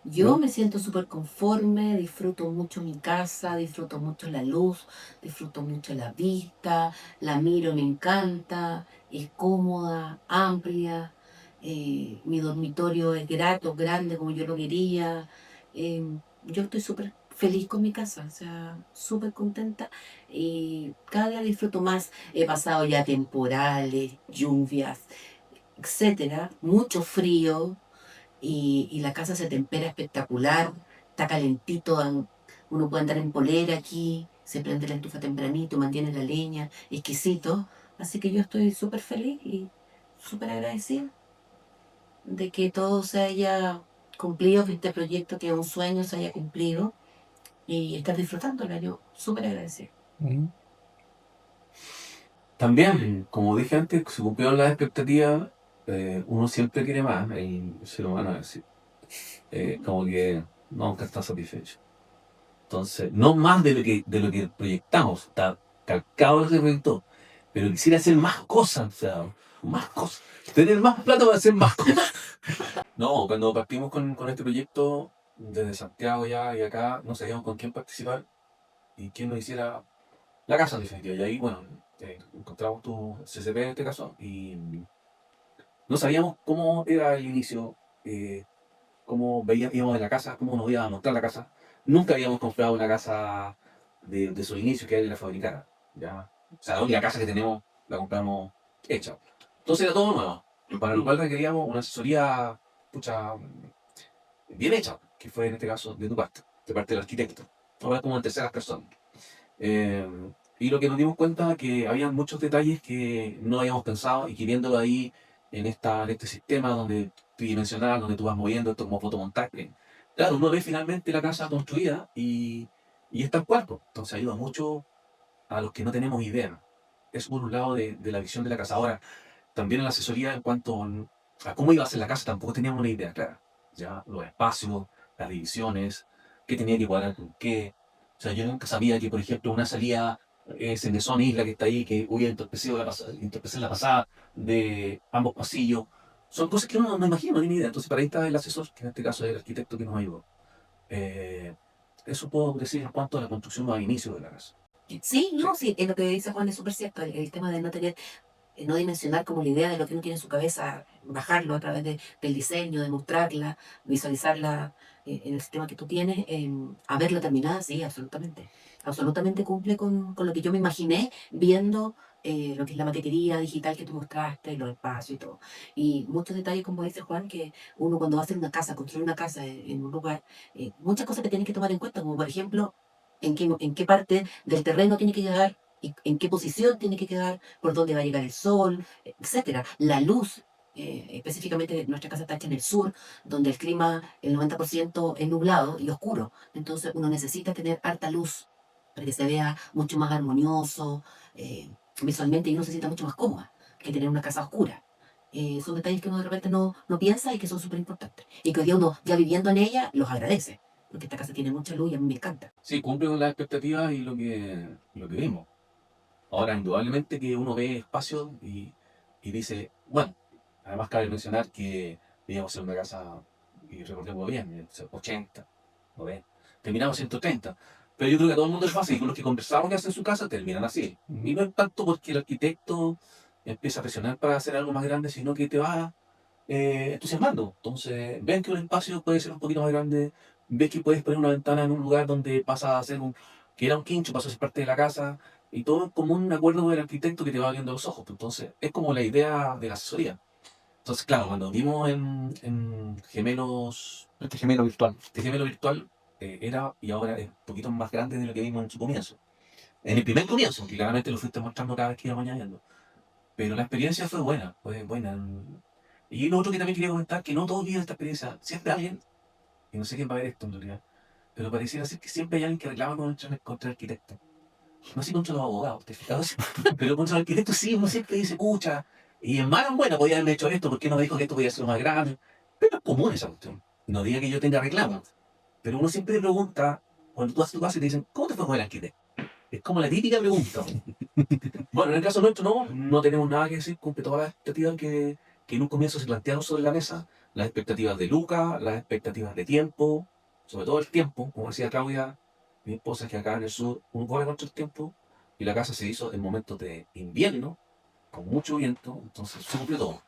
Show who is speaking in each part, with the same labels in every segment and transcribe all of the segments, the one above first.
Speaker 1: Yo me siento súper conforme, disfruto mucho mi casa, disfruto mucho la luz, disfruto mucho la vista, la miro, me encanta, es cómoda, amplia, mi dormitorio es grato, grande como yo lo quería. Yo estoy súper feliz con mi casa, o sea, súper contenta y cada día disfruto más. He pasado ya temporales, lluvias, etcétera, mucho frío y la casa se tempera espectacular, está calentito, uno puede andar en polera aquí, se prende la estufa tempranito, mantiene la leña, exquisito. Así que yo estoy súper feliz y súper agradecida de que todo se haya cumplido, que este proyecto que es un sueño se haya cumplido y estar disfrutándola. Yo súper agradecida.
Speaker 2: Mm. También, como dije antes, se cumplieron las expectativas, uno siempre quiere más, el ser humano es así. Como que nunca está satisfecho. Entonces, no más de lo que proyectamos, está calcado lo que se proyectó, pero quisiera hacer más cosas, o sea, más cosas. Tener más plata para hacer más cosas. No, cuando partimos con este proyecto, desde Santiago ya y acá, no sabíamos con quién participar y quién nos hiciera la casa en definitiva. Y ahí, bueno, encontramos tu CCP en este caso y no sabíamos cómo era el inicio, cómo veíamos la casa, cómo nos iba a montar la casa. Nunca habíamos comprado una casa de su inicio que él la fabricara. ¿Ya? O sea, la única casa que tenemos la compramos hecha. Entonces era todo nuevo, para lo cual requeríamos una asesoría pucha, bien hecha, que fue en este caso de tu parte, de parte del arquitecto. Ahora como en terceras personas. Eh, y lo que nos dimos cuenta que había muchos detalles que no habíamos pensado y que viéndolo ahí en este sistema donde tridimensional, donde tú vas moviendo esto como fotomontaje, claro, uno ve finalmente la casa construida y está en cuerpo. Entonces ayuda mucho a los que no tenemos idea. Es por un lado de la visión de la casa. Ahora, también en la asesoría en cuanto a cómo iba a ser la casa, tampoco teníamos una idea clara. Ya, los espacios, las divisiones, qué tenía que cuadrar con qué. O sea, yo nunca sabía que, por ejemplo, una salida es en Mesón Isla que está ahí, que hubiera entorpecer la pasada de ambos pasillos. Son cosas que uno no imagina, no tiene idea. Entonces, para ahí está el asesor, que en este caso es el arquitecto que nos ayudó. Eh, Eso puedo decir en cuanto a la construcción al inicio de la casa.
Speaker 1: Sí,
Speaker 2: Sí.
Speaker 1: no, sí, es lo que dice Juan, es súper cierto, el tema de no tener no dimensionar como la idea de lo que uno tiene en su cabeza, bajarlo a través del diseño, de mostrarla, visualizarla en el sistema que tú tienes, a verla terminada, sí, absolutamente. Absolutamente cumple con lo que yo me imaginé viendo lo que es la maquetería digital que tú mostraste, los espacios y todo. Y muchos detalles, como dice Juan, que uno cuando va a hacer una casa, construir una casa en un lugar, muchas cosas que tienes que tomar en cuenta, como por ejemplo, en qué parte del terreno tiene que llegar y en qué posición tiene que quedar, por dónde va a llegar el sol, etcétera. La luz, específicamente nuestra casa está hecha en el sur, donde el clima, el 90% es nublado y oscuro. Entonces uno necesita tener harta luz para que se vea mucho más armonioso visualmente y uno se sienta mucho más cómoda que tener una casa oscura. Son detalles que uno de repente no piensa y que son súper importantes. Y que hoy día uno, ya viviendo en ella, los agradece. Porque esta casa tiene mucha luz y a mí me encanta.
Speaker 2: Sí, cumple con las expectativas y lo que vimos. Ahora, indudablemente que uno ve espacios y dice, bueno, además cabe mencionar que vivíamos en una casa, y recordemos bien, 80, 90, terminamos 130. Pero yo creo que a todo el mundo les pasa y con los que conversamos que hacen su casa terminan así. Y no es tanto porque el arquitecto empieza a presionar para hacer algo más grande, sino que te va entusiasmando. Entonces, ven que un espacio puede ser un poquito más grande, ves que puedes poner una ventana en un lugar donde pasa a ser que era un quincho, pasó a ser parte de la casa, y todo como un acuerdo del arquitecto que te va abriendo los ojos. Pues, entonces, es como la idea de la asesoría. Entonces, claro, cuando vimos en Gemelos, este gemelo virtual era y ahora es un poquito más grande de lo que vimos en su comienzo. En el primer comienzo, que claramente lo fuiste mostrando cada vez que íbamos añadiendo. Pero la experiencia fue buena, fue buena. Y lo otro que también quería comentar, que no todos viven esta experiencia. Siempre hay alguien, y no sé quién va a ver esto en realidad, pero pareciera ser que siempre hay alguien que reclama contra el arquitecto. No sé contra los abogados, ¿te has fijado? Pero contra el arquitecto sí, uno siempre dice, pucha, y en mala en buena podía haberme hecho esto, ¿por qué no me dijo que esto podía ser más grande? Pero es común esa cuestión. No diga que yo tenga reclamo, pero uno siempre pregunta, cuando tú haces tu casa y te dicen, ¿cómo te fue con el arquitecto? Es como la típica pregunta. Bueno, en el caso nuestro no tenemos nada que decir, cumple todas las expectativas que en un comienzo se plantearon sobre la mesa. las expectativas de Luca, las expectativas de tiempo, sobre todo el tiempo, como decía Claudia, mi esposa, es que acá en el sur uno corre contra el tiempo y la casa se hizo en momentos de invierno, con mucho viento, entonces se cumplió todo.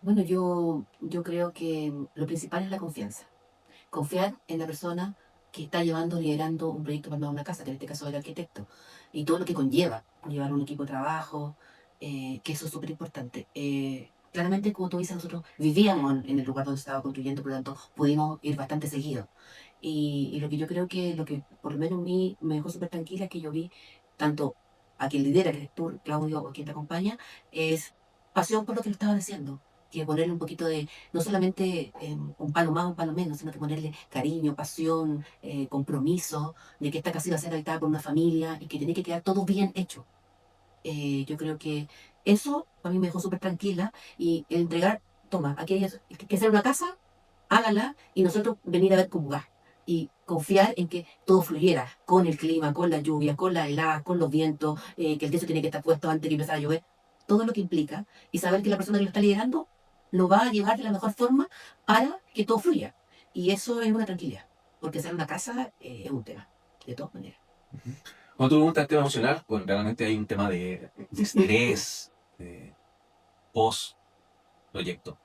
Speaker 1: Bueno, yo creo que lo principal es la confianza. Confiar en la persona que está llevando, liderando un proyecto para armar una casa, que en este caso es el arquitecto, y todo lo que conlleva, llevar un equipo de trabajo, que eso es súper importante. Claramente, como tú dices, nosotros vivíamos en el lugar donde se estaba construyendo, por lo tanto, pudimos ir bastante seguido. Y lo que yo creo que, lo que por lo menos a mí me dejó súper tranquila es que yo vi tanto a quien lidera, que eres tú, Claudio, o quien te acompaña, es pasión por lo que lo estaban haciendo, que ponerle un poquito de no solamente un palo más, un palo menos, sino que ponerle cariño, pasión, compromiso, de que esta casa iba a ser habitada por una familia y que tenía que quedar todo bien hecho. Yo creo que eso a mí me dejó súper tranquila y el entregar, toma, aquí hay que hacer una casa, hágala y nosotros venir a ver cómo va. Y confiar en que todo fluyera con el clima, con la lluvia, con las heladas, con los vientos, que el techo tiene que estar puesto antes de que empezara a llover, todo lo que implica y saber que la persona que lo está liderando lo va a llevar de la mejor forma para que todo fluya. Y eso es una tranquilidad, porque hacer una casa es un tema, de todas maneras.
Speaker 2: Cuando tú preguntas el tema emocional, pues realmente hay un tema de estrés, de post-proyecto.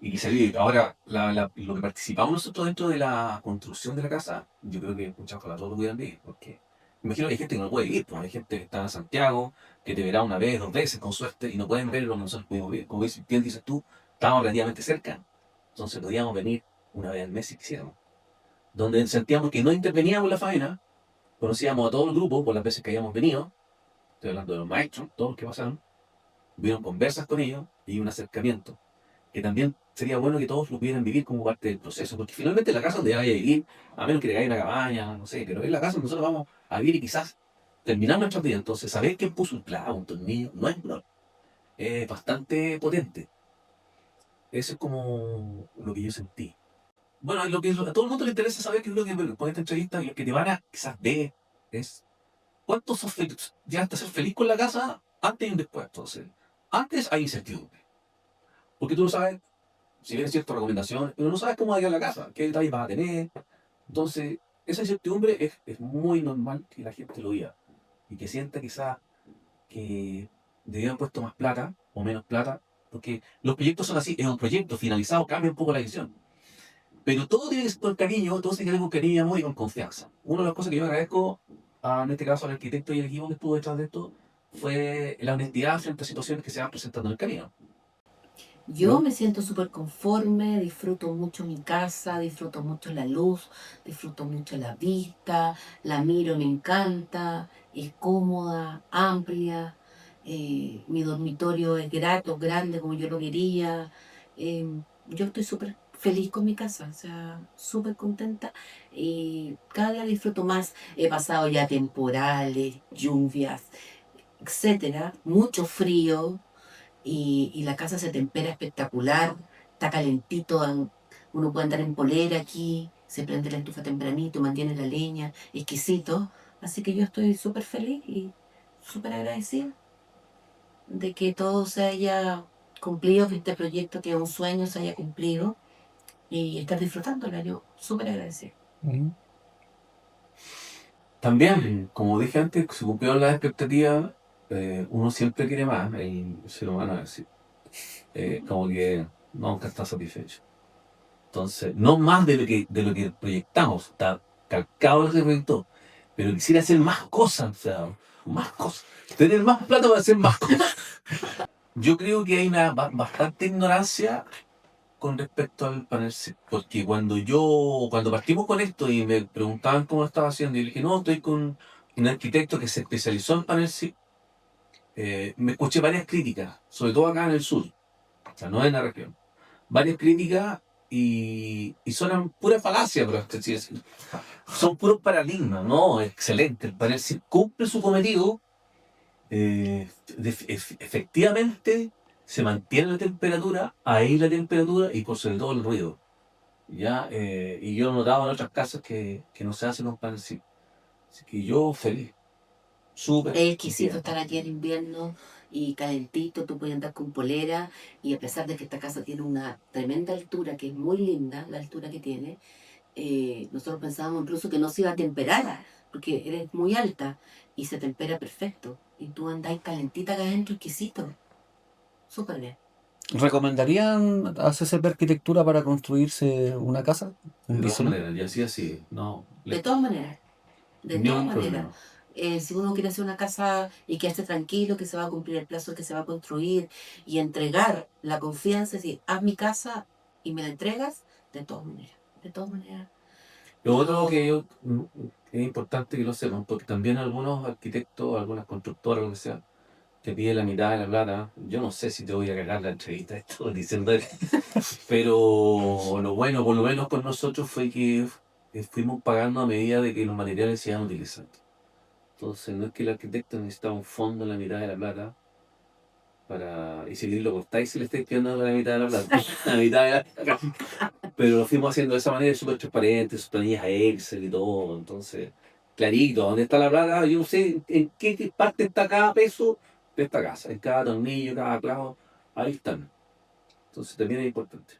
Speaker 2: Y que se vive. Ahora, lo que participamos nosotros dentro de la construcción de la casa, yo creo que muchas ojalá todos lo pudieran vivir, porque imagino que hay gente que no puede vivir, pues hay gente que está en Santiago, que te verá una vez, dos veces, con suerte, y no pueden ver lo que nosotros pudimos vivir. Como bien dices tú, estábamos relativamente cerca, entonces podíamos venir una vez al mes si quisiéramos. Donde sentíamos que no interveníamos en la faena, conocíamos a todo el grupo por las veces que habíamos venido, estoy hablando de los maestros, todos los que pasaron, hubieron conversas con ellos y un acercamiento que también sería bueno que todos lo pudieran vivir como parte del proceso, porque finalmente la casa donde vaya a vivir, a menos que tengáis una cabaña, no sé, pero es la casa donde nosotros vamos a vivir y quizás terminar nuestra vida. Entonces, saber quién puso un clavo, un tornillo, no es menor, es bastante potente. Eso es como lo que yo sentí. Bueno, lo que a todo el mundo le interesa saber, que es lo que con esta entrevista, y lo que te van a quizás ver es cuánto sos feliz, llegaste a ser feliz con la casa antes y después. Entonces, antes hay incertidumbre, porque tú no sabes, si bien es cierto, recomendaciones, pero no sabes cómo va a quedar la casa, qué detalles vas a tener. Entonces, esa incertidumbre es muy normal que la gente lo diga y que sienta quizás que debían haber puesto más plata o menos plata, porque los proyectos son así, es un proyecto finalizado, cambia un poco la decisión. Pero todo tiene que ser con cariño, todo tiene que ser con cariño, amor y con confianza. Una de las cosas que yo agradezco, en este caso al arquitecto y el equipo que estuvo detrás de esto, fue la honestidad frente a situaciones que se van presentando en el camino.
Speaker 1: Yo
Speaker 2: ¿No?
Speaker 1: me siento súper conforme, disfruto mucho mi casa, disfruto mucho la luz, disfruto mucho la vista, la miro, me encanta, es cómoda, amplia, mi dormitorio es grato, grande como yo lo quería. Yo estoy súper feliz con mi casa, o sea, súper contenta y cada día disfruto más. He pasado ya temporales, lluvias, etcétera, mucho frío y la casa se tempera espectacular, está calentito, uno puede andar en polera aquí, se prende la estufa tempranito, mantiene la leña, exquisito. Así que yo estoy súper feliz y súper agradecida de que todo se haya cumplido, que este proyecto que es un sueño se haya cumplido y estar disfrutándola. Yo súper agradecida.
Speaker 3: Mm.
Speaker 2: También, como dije antes, se cumplieron las expectativas, uno siempre quiere más, el ser humano es así. Como que nunca está satisfecho. Entonces, no más de lo que proyectamos, está calcado lo que se proyectó, pero quisiera hacer más cosas, o sea, más cosas. Tener más plata para hacer más cosas. Yo creo que hay una bastante ignorancia con respecto al panel SIP, porque cuando partimos con esto y me preguntaban cómo estaba haciendo, y le dije, no, estoy con un arquitecto que se especializó en panel SIP, me escuché varias críticas, sobre todo acá en el sur, o sea, no en la región. Varias críticas y suenan puras falacias, pero así decirlo. Son puros paradigmas, ¿no? Excelente. El panel SIP cumple su cometido, efectivamente se mantiene la temperatura, ahí la temperatura y por sobre todo el ruido. ¿Ya? Y yo notaba en otras casas que no se hacen los paneles SIP. Así que yo feliz, súper
Speaker 1: Es exquisito
Speaker 2: bien.
Speaker 1: estar aquí en invierno, y calentito, tú puedes andar con polera, y a pesar de que esta casa tiene una tremenda altura, que es muy linda, la altura que tiene, nosotros pensábamos incluso que no se iba a temperar, porque eres muy alta y se tempera perfecto. Y tú andás calentita acá adentro, exquisito. Súper bien.
Speaker 3: ¿Recomendarían a CCP Arquitectura para construirse una casa? ¿Un
Speaker 2: De todas
Speaker 3: bisonó?
Speaker 2: maneras, y así así, no,
Speaker 1: De todas maneras, de
Speaker 2: ni
Speaker 1: todas
Speaker 2: un
Speaker 1: maneras.
Speaker 2: problema.
Speaker 1: Si uno quiere hacer una casa y quedarse tranquilo, que se va a cumplir el plazo que se va a construir y entregar la confianza, es decir, haz mi casa y me la entregas, de todas maneras, de todas maneras.
Speaker 2: Lo otro que
Speaker 1: Yo,
Speaker 2: es importante que lo sepan, porque también algunos arquitectos, algunas constructoras, lo que sea, te piden la mitad de la plata. Yo no sé si te voy a cagar la entrevista esto diciendo esto, pero lo bueno, por lo menos con nosotros, fue que fuimos pagando a medida de que los materiales se iban utilizando. Entonces, no es que el arquitecto necesitaba un fondo en la mitad de la plata, y si lo cortáis, si le estáis pidiendo la mitad de la plata, la mitad de la plata. Pero lo fuimos haciendo de esa manera, súper transparente, sus planillas Excel y todo. Entonces, clarito, ¿dónde está la plata? Yo sé en qué parte está cada peso de esta casa, en cada tornillo, cada clavo, ahí están. Entonces, también es importante.